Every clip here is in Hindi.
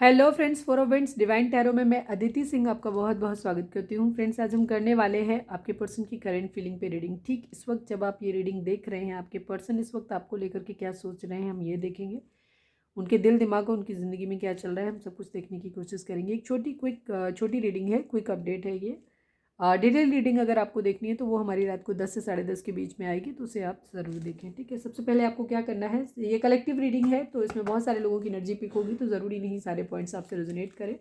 Hello friends, for friends divine tarot में मैं अदिति सिंह आपका बहुत बहुत स्वागत करती हूँ। फ्रेंड्स, आज हम करने वाले हैं आपके पर्सन की करंट फीलिंग पे रीडिंग। ठीक इस वक्त जब आप ये रीडिंग देख रहे हैं, आपके पर्सन इस वक्त आपको लेकर के क्या सोच रहे हैं, हम ये देखेंगे। उनके दिल दिमाग और उनकी ज़िंदगी में क्या चल रहा है, हम सब कुछ देखने की कोशिश करेंगे। एक छोटी रीडिंग है, क्विक अपडेट है ये। डिटेल रीडिंग अगर आपको देखनी है तो वो हमारी रात को 10 से 10:30 के बीच में आएगी, तो उसे आप ज़रूर देखें। ठीक है, सबसे पहले आपको क्या करना है, ये कलेक्टिव रीडिंग है तो इसमें बहुत सारे लोगों की एनर्जी पिक होगी, तो ज़रूरी नहीं सारे पॉइंट्स आपसे रेजोनेट करें।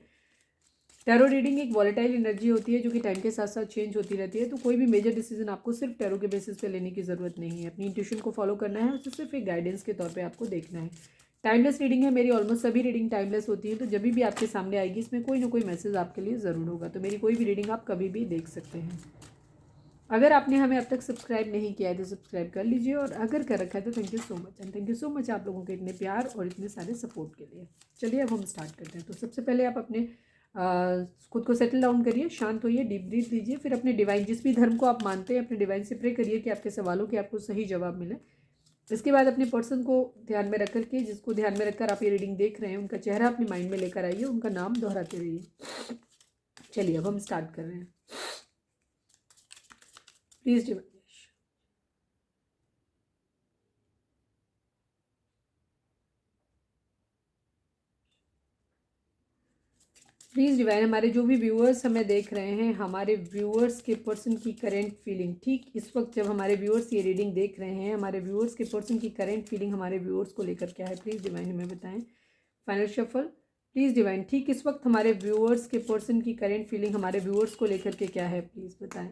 टैरो रीडिंग एक वॉलेटाइल एनर्जी होती है जो कि टाइम के साथ साथ चेंज होती रहती है, तो कोई भी मेजर डिसीजन आपको सिर्फ टैरो के बेसिस पे लेने की ज़रूरत नहीं है। अपनी इंट्यूशन को फॉलो करना है, उसे सिर्फ एक गाइडेंस के तौर पे आपको देखना है। टाइमलेस रीडिंग है, मेरी ऑलमोस्ट सभी रीडिंग टाइमलेस होती है, तो जब भी आपके सामने आएगी इसमें कोई ना कोई मैसेज आपके लिए ज़रूर होगा, तो मेरी कोई भी रीडिंग आप कभी भी देख सकते हैं। अगर आपने हमें अब तक सब्सक्राइब नहीं किया है तो सब्सक्राइब कर लीजिए, और अगर कर रखा है तो thank you so much, and thank you so much आप लोगों के इतने प्यार और इतने सारे सपोर्ट के लिए। चलिए अब हम स्टार्ट करते हैं। तो सबसे पहले आप अपने खुद को सेटल डाउन करिए, शांत होइए, डीप ब्रीथ लीजिए, फिर अपने डिवाइन, जिस भी धर्म को आप मानते हैं, अपने डिवाइन से प्रे करिए कि आपके सवालों के आपको सही जवाब मिले। इसके बाद अपने पर्सन को ध्यान में रख करके, जिसको ध्यान में रखकर आप ये रीडिंग देख रहे हैं, उनका चेहरा अपने माइंड में लेकर आइए, उनका नाम दोहराते रहिए। चलिए अब हम स्टार्ट कर रहे हैं। प्लीज डिवाइन, प्लीज़ डिवाइन, हमारे जो भी व्यूअर्स हमें देख रहे हैं, हमारे व्यूअर्स के पर्सन की करेंट फीलिंग, ठीक इस वक्त जब हमारे व्यूअर्स ये रीडिंग देख रहे हैं, हमारे व्यूअर्स के पर्सन की करेंट फीलिंग हमारे व्यूअर्स को लेकर क्या है, प्लीज़ डिवाइन हमें बताएं। Final shuffle. प्लीज़ डिवाइन, ठीक इस वक्त हमारे व्यूअर्स के पर्सन की करेंट फीलिंग हमारे व्यूअर्स को लेकर के क्या है, प्लीज़ बताएं।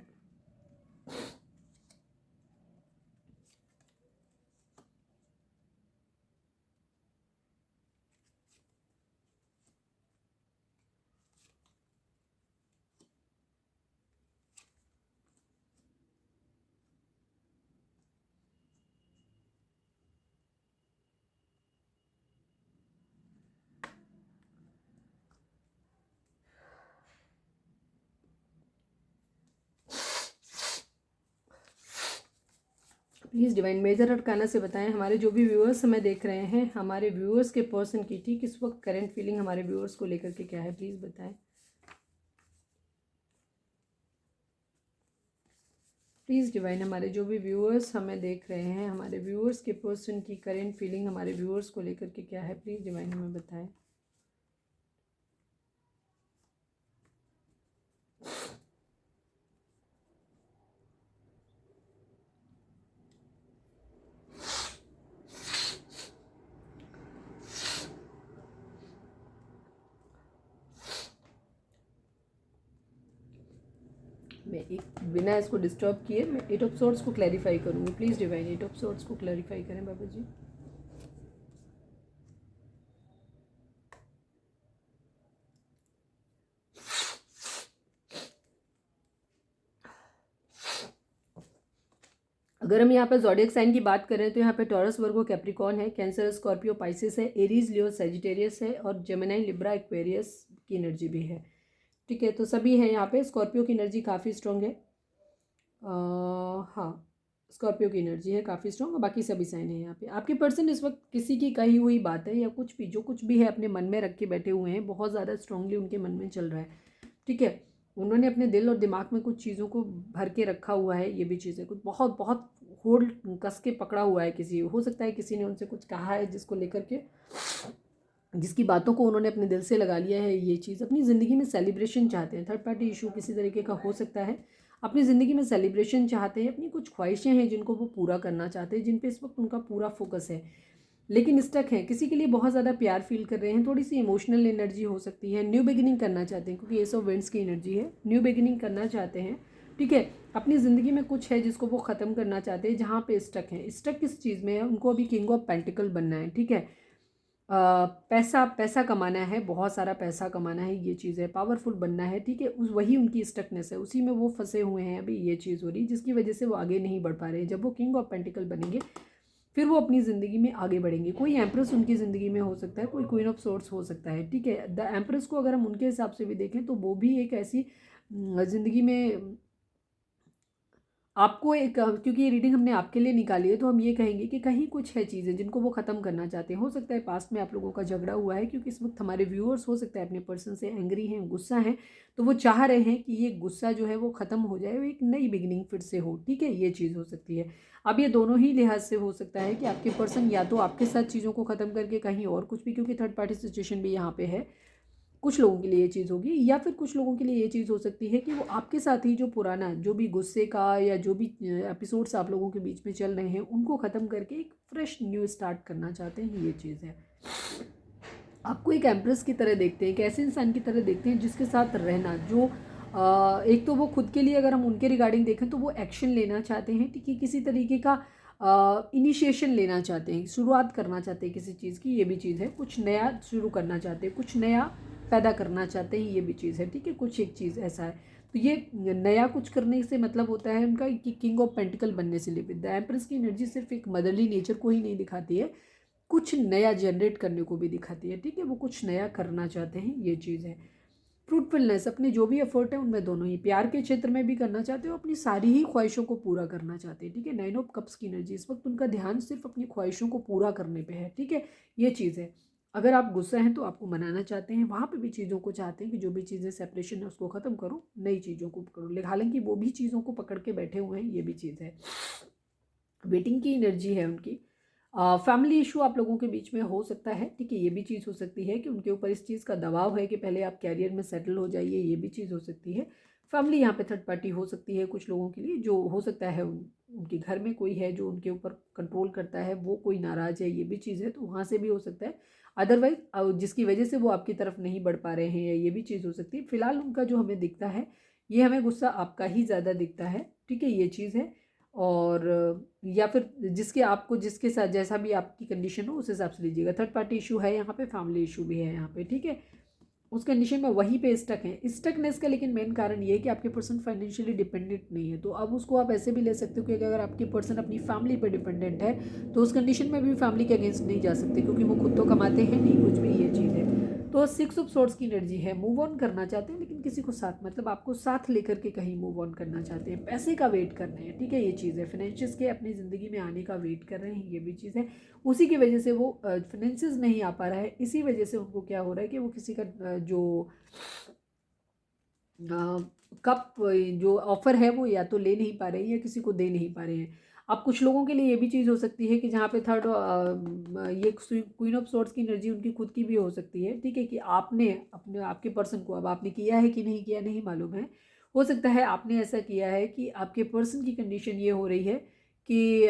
प्लीज़ डिवाइन मेजर अरकाना से बताएं, हमारे जो भी व्यूअर्स हमें देख रहे हैं, हमारे व्यूअर्स के पर्सन की ठीक इस वक्त करंट फीलिंग हमारे व्यूअर्स को लेकर के क्या है, प्लीज़ बताएं। प्लीज़ डिवाइन, हमारे जो भी व्यूअर्स हमें देख रहे हैं, हमारे व्यूअर्स के पर्सन की करंट फीलिंग हमारे व्यूअर्स को लेकर के क्या है, प्लीज़ डिवाइन हमें बताएं। मैं एक बिना इसको डिस्टर्ब किए मैं 8 ऑफ सोर्ट्स को क्लैरिफाई करूँगी। प्लीज़ डिवाइन 8 ऑफ सोर्ट्स को क्लैरिफाई करें बाबा जी। अगर हम यहाँ पर ज़ोडिएक साइन की बात करें तो यहाँ पे टॉरस, वर्गो, कैप्रिकॉर्न है, कैंसर, स्कॉर्पियो, पाइसिस है, एरीज, लियो, सैजिटेरियस है, और जेमिनी, लिब्रा, एक्वेरियस की एनर्जी भी है। ठीक है, तो सभी है यहाँ पे। स्कॉर्पियो की एनर्जी काफ़ी स्ट्रॉन्ग है। हाँ, स्कॉर्पियो की एनर्जी है काफ़ी स्ट्रॉन्ग, और बाकी सभी साइन है यहाँ पे। आपके पर्सन इस वक्त किसी की कही हुई बात है या कुछ भी, जो कुछ भी है अपने मन में रख के बैठे हुए हैं, बहुत ज़्यादा स्ट्रांगली उनके मन में चल रहा है। ठीक है, उन्होंने अपने दिल और दिमाग में कुछ चीज़ों को भर के रखा हुआ है। ये भी चीज़ें कुछ बहुत बहुत होल्ड कस के पकड़ा हुआ है। किसी हो सकता है किसी ने उनसे कुछ कहा है जिसको लेकर के, जिसकी बातों को उन्होंने अपने दिल से लगा लिया है। ये चीज़ अपनी ज़िंदगी में सेलिब्रेशन चाहते हैं। थर्ड पार्टी इशू किसी तरीके का हो सकता है। अपनी ज़िंदगी में सेलिब्रेशन चाहते हैं, अपनी कुछ ख्वाहिशें हैं जिनको वो पूरा करना चाहते हैं, जिन पे इस वक्त उनका पूरा फोकस है, लेकिन स्टक है। किसी के लिए बहुत ज़्यादा प्यार फील कर रहे हैं, थोड़ी सी इमोशनल एनर्जी हो सकती है। न्यू बिगिनिंग करना चाहते हैं, क्योंकि एस ऑफ वेंट्स की एनर्जी है। न्यू बिगिनिंग करना चाहते हैं। ठीक है, अपनी ज़िंदगी में कुछ है जिसको वो ख़त्म करना चाहते हैं, जहाँ पे स्टक है। स्टक किस चीज़ में है, उनको अभी किंग ऑफ पेंटिकल बनना है। ठीक है, पैसा पैसा कमाना है, बहुत सारा पैसा कमाना है, ये चीज़ है। पावरफुल बनना है। ठीक है, उस वही उनकी स्टकनेस है, उसी में वो फंसे हुए हैं अभी। ये चीज़ हो रही जिसकी वजह से वो आगे नहीं बढ़ पा रहे हैं। जब वो किंग ऑफ पेंटिकल बनेंगे फिर वो अपनी ज़िंदगी में आगे बढ़ेंगे। कोई एम्प्रेस उनकी ज़िंदगी में हो सकता है, कोई क्वीन ऑफ सोर्ट्स हो सकता है। ठीक है, द एम्प्रेस को अगर हम उनके हिसाब से भी देखें तो वो भी एक ऐसी ज़िंदगी में आपको एक क्योंकि ये रीडिंग हमने आपके लिए निकाली है तो हम ये कहेंगे कि कहीं कुछ है चीज़ें जिनको वो ख़त्म करना चाहते हैं। हो सकता है पास्ट में आप लोगों का झगड़ा हुआ है, क्योंकि इस वक्त हमारे व्यूअर्स हो सकता है अपने पर्सन से एंग्री हैं, गुस्सा हैं, तो वो चाह रहे हैं कि ये गुस्सा जो है वो ख़त्म हो जाए, वो एक नई बिगिनिंग फिर से हो। ठीक है, ये चीज़ हो सकती है। अब ये दोनों ही लिहाज से हो सकता है कि आपके पर्सन या तो आपके साथ चीज़ों को ख़त्म करके कहीं और कुछ भी, क्योंकि थर्ड पार्टी सिचुएशन भी यहाँ पे है, कुछ लोगों के लिए ये चीज़ होगी, या फिर कुछ लोगों के लिए ये चीज़ हो सकती है कि वो आपके साथ ही जो पुराना जो भी गुस्से का या जो भी एपिसोड्स आप लोगों के बीच में चल रहे हैं उनको ख़त्म करके एक फ्रेश न्यू स्टार्ट करना चाहते हैं। ये चीज़ है। आपको एक एम्प्रेस की तरह देखते हैं, एक ऐसे इंसान की तरह देखते हैं जिसके साथ रहना जो एक तो वो खुद के लिए, अगर हम उनके रिगार्डिंग देखें तो वो एक्शन लेना चाहते हैं, ठीक है, किसी तरीके का इनिशिएशन लेना चाहते हैं, शुरुआत करना चाहते हैं किसी चीज़ की, ये भी चीज़ है। कुछ नया शुरू करना चाहते हैं, कुछ नया पैदा करना चाहते हैं, ये भी चीज़ है। ठीक है, कुछ एक चीज़ ऐसा है। तो ये नया कुछ करने से मतलब होता है उनका कि किंग ऑफ पेंटिकल बनने से रिलेटेड। द एम्प्रेस की एनर्जी सिर्फ एक मदरली नेचर को ही नहीं दिखाती है, कुछ नया जनरेट करने को भी दिखाती है। ठीक है, वो कुछ नया करना चाहते हैं, ये चीज़ है। फ्रूटफुलनेस, अपने जो भी एफर्ट है उनमें दोनों ही, प्यार के क्षेत्र में भी करना चाहते हो, अपनी सारी ही ख्वाहिशों को पूरा करना चाहते हैं। ठीक है, 9 ऑफ कप्स की एनर्जी, इस वक्त उनका ध्यान सिर्फ अपनी ख्वाहिशों को पूरा करने पे है। ठीक है, ये चीज़ है। अगर आप गुस्सा हैं तो आपको मनाना चाहते हैं, वहाँ पे भी चीज़ों को चाहते हैं कि जो भी चीज़ें सेपरेशन है उसको ख़त्म करो, नई चीज़ों को पकड़ो, लेकिन हालांकि वो भी चीज़ों को पकड़ के बैठे हुए हैं, ये भी चीज़ है। वेटिंग की एनर्जी है उनकी। फैमिली इशू आप लोगों के बीच में हो सकता है। ठीक है, ये भी चीज़ हो सकती है कि उनके ऊपर इस चीज़ का दबाव है कि पहले आप कैरियर में सेटल हो जाइए, ये भी चीज़ हो सकती है। फैमिली यहाँ पे थर्ड पार्टी हो सकती है कुछ लोगों के लिए, जो हो सकता है उनके घर में कोई है जो उनके ऊपर कंट्रोल करता है, वो कोई नाराज़ है, ये भी चीज़ है, तो वहाँ से भी हो सकता है। अदरवाइज जिसकी वजह से वो आपकी तरफ नहीं बढ़ पा रहे हैं, ये भी चीज़ हो सकती है। फिलहाल उनका जो हमें दिखता है, ये हमें गुस्सा आपका ही ज़्यादा दिखता है। ठीक है, ये चीज़ है। और या फिर जिसके आपको जिसके साथ जैसा भी आपकी कंडीशन हो उस हिसाब से लीजिएगा। थर्ड पार्टी इशू है यहाँ पे, फैमिली इशू भी है यहाँ पे। ठीक है, उस कंडीशन में वहीं पे स्टक है। स्टकनेस का लेकिन मेन कारण ये है कि आपके पर्सन फाइनेंशियली डिपेंडेंट नहीं है। तो अब उसको आप ऐसे भी ले सकते हो कि अगर आपके पर्सन अपनी फैमिली पर डिपेंडेंट है तो उस कंडीशन में भी फैमिली के अगेंस्ट नहीं जा सकते, क्योंकि वो खुद तो कमाते हैं नहीं कुछ भी, ये चीज़ है। तो 6 ऑफ सोर्ड्स की एनर्जी है, मूव ऑन करना चाहते हैं लेकिन किसी को साथ, मतलब आपको साथ लेकर के कहीं मूव ऑन करना चाहते हैं, पैसे का वेट कर रहे हैं। ठीक है, ये चीज़ है। फाइनेंशियल्स के अपनी ज़िंदगी में आने का वेट कर रहे हैं, ये भी चीज़ है। उसी की वजह से वो फाइनेंसिस नहीं आ पा रहा है, इसी वजह से उनको क्या हो रहा है कि वो किसी का जो कप जो ऑफर है वो या तो ले नहीं पा रहे हैं या किसी को दे नहीं पा रहे हैं। अब कुछ लोगों के लिए ये भी चीज़ हो सकती है कि जहाँ पे थर्ड ये क्वीन ऑफ सॉर्ड्स की एनर्जी उनकी खुद की भी हो सकती है। ठीक है, कि आपने अपने आपके पर्सन को, अब आपने किया है कि नहीं किया नहीं मालूम है, हो सकता है आपने ऐसा किया है कि आपके पर्सन की कंडीशन ये हो रही है कि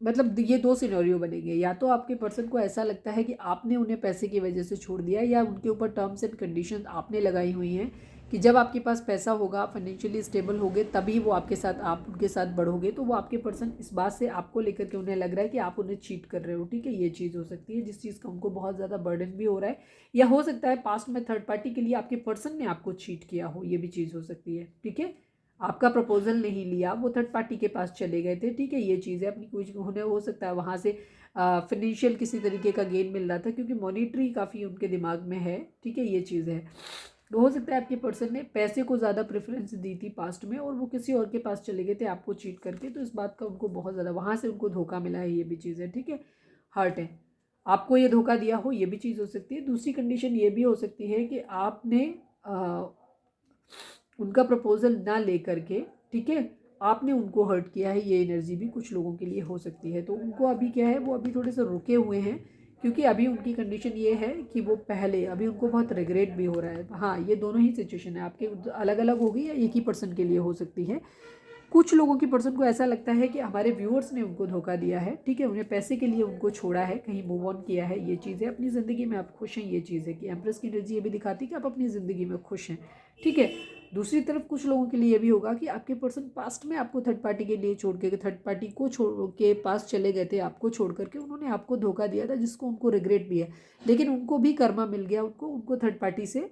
मतलब ये दो सिनेरियो बनेंगे। या तो आपके पर्सन को ऐसा लगता है कि आपने उन्हें पैसे की वजह से छोड़ दिया, या उनके ऊपर टर्म्स एंड कंडीशन आपने लगाई हुई हैं कि जब आपके पास पैसा होगा, आप फाइनेंशियली स्टेबल होगे, तभी वो आपके साथ, आप उनके साथ बढ़ोगे। तो वो आपके पर्सन इस बात से आपको लेकर के उन्हें लग रहा है कि आप उन्हें चीट कर रहे हो। ठीक है, ये चीज़ हो सकती है, जिस चीज़ का उनको बहुत ज़्यादा बर्डन भी हो रहा है। या हो सकता है पास्ट में थर्ड पार्टी के लिए आपके पर्सन ने आपको चीट किया हो, ये भी चीज़ हो सकती है। ठीक है, आपका प्रपोजल नहीं लिया, वो थर्ड पार्टी के पास चले गए थे। ठीक है, ये चीज़ है। अपनी कुछ उन्हें हो सकता है वहाँ से फाइनेंशियल किसी तरीके का गेन मिल रहा था, क्योंकि मॉनिटरी काफ़ी उनके दिमाग में है। ठीक है, ये चीज़ है। तो हो सकता है आपके पर्सन ने पैसे को ज़्यादा प्रेफरेंस दी थी पास्ट में, और वो किसी और के पास चले गए थे आपको चीट करके, तो इस बात का उनको बहुत ज़्यादा वहाँ से उनको धोखा मिला है, ये भी चीज़ है। ठीक है, हर्ट है, आपको ये धोखा दिया हो, ये भी चीज़ हो सकती है। दूसरी कंडीशन ये भी हो सकती है कि आपने उनका प्रपोजल ना लेकर के, ठीक है, आपने उनको हर्ट किया है, ये एनर्जी भी कुछ लोगों के लिए हो सकती है। तो उनको अभी क्या है, वो अभी थोड़े से रुके हुए हैं, क्योंकि अभी उनकी कंडीशन ये है कि वो पहले, अभी उनको बहुत रिग्रेट भी हो रहा है। हाँ, ये दोनों ही सिचुएशन है, आपके अलग अलग होगी या एक ही पर्सन के लिए हो सकती है। कुछ लोगों की पर्सन को ऐसा लगता है कि हमारे व्यूअर्स ने उनको धोखा दिया है। ठीक है, उन्हें पैसे के लिए उनको छोड़ा है, कहीं मूव ऑन किया है, ये चीज़ है। अपनी ज़िंदगी में आप खुश हैं, ये चीज़ है कि एम्प्रेस की एनर्जी ये भी दिखाती है कि आप अपनी ज़िंदगी में खुश हैं। ठीक है, दूसरी तरफ कुछ लोगों के लिए ये भी होगा कि आपके पर्सन पास्ट में आपको थर्ड पार्टी के लिए छोड़ के, थर्ड पार्टी को छोड़ के पास चले गए थे, आपको छोड़ करके उन्होंने आपको धोखा दिया था, जिसको उनको रिग्रेट भी है। लेकिन उनको भी कर्मा मिल गया, उनको थर्ड पार्टी से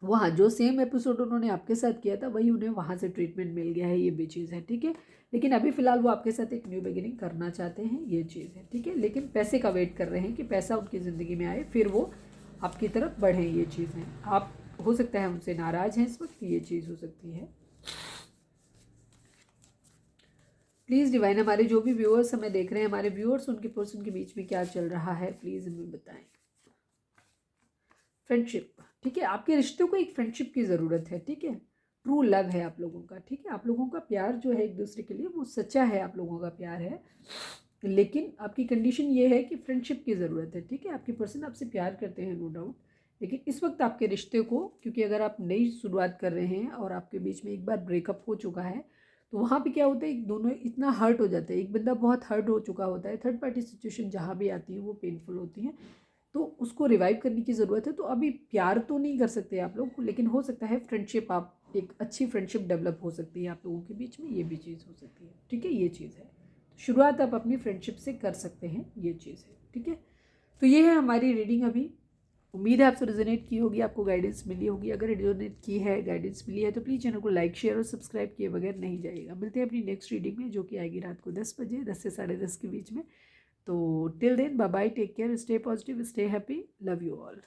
वहाँ जो सेम एपिसोड उन्होंने आपके साथ किया था वही उन्हें वहाँ से ट्रीटमेंट मिल गया है, ये भी चीज़ है। ठीक है, लेकिन अभी फ़िलहाल वो आपके साथ एक न्यू बिगिनिंग करना चाहते हैं, ये चीज़ है। ठीक है, लेकिन पैसे का वेट कर रहे हैं कि पैसा उनकी ज़िंदगी में आए, फिर वो आपकी तरफ बढ़ें, ये चीज़ है। आप हो सकता है उनसे नाराज़ हैं इस वक्त, ये चीज़ हो सकती है। प्लीज़ डिवाइन, हमारे जो भी व्यूअर्स हमें देख रहे हैं, हमारे व्यूअर्स उनके पर्सन के बीच में क्या चल रहा है, प्लीज़ हमें बताएं। फ्रेंडशिप, ठीक है, आपके रिश्तों को एक फ्रेंडशिप की ज़रूरत है, ठीक है, ट्रू लव है आप लोगों का, ठीक है, आप लोगों का प्यार जो है एक दूसरे के लिए वो सच्चा है, आप लोगों का प्यार है, लेकिन आपकी कंडीशन ये है कि फ्रेंडशिप की ज़रूरत है, ठीक है, आपके पर्सन आपसे प्यार करते हैं नो डाउट, लेकिन इस वक्त आपके रिश्ते को, क्योंकि अगर आप नई शुरुआत कर रहे हैं और आपके बीच में एक बार ब्रेकअप हो चुका है, तो वहाँ पे क्या होता है, एक दोनों इतना हर्ट हो जाता है, एक बंदा बहुत हर्ट हो चुका होता है, थर्ड पार्टी सिचुएशन जहाँ भी आती है वो पेनफुल होती हैं, तो उसको रिवाइव करने की ज़रूरत है। तो अभी प्यार तो नहीं कर सकते आप लोग, लेकिन हो सकता है फ्रेंडशिप, आप एक अच्छी फ्रेंडशिप डेवलप हो सकती है आप लोगों के बीच में, ये भी चीज़ हो सकती है, ठीक है, ये चीज़ है। तो शुरुआत आप अपनी फ्रेंडशिप से कर सकते हैं, ये चीज़ है, ठीक है। तो ये है हमारी रीडिंग अभी। उम्मीद है आपसे रेजोनेट की होगी, आपको गाइडेंस मिली होगी। अगर रेजोनेट की है, गाइडेंस मिली है, तो प्लीज़ चैनल को लाइक शेयर और सब्सक्राइब किए बगैर नहीं जाइएगा। मिलते हैं अपनी नेक्स्ट रीडिंग में, जो कि आएगी रात को 10 बजे, 10 से 10:30 के बीच में। तो till then bye bye, take care, stay positive, stay happy, love you all.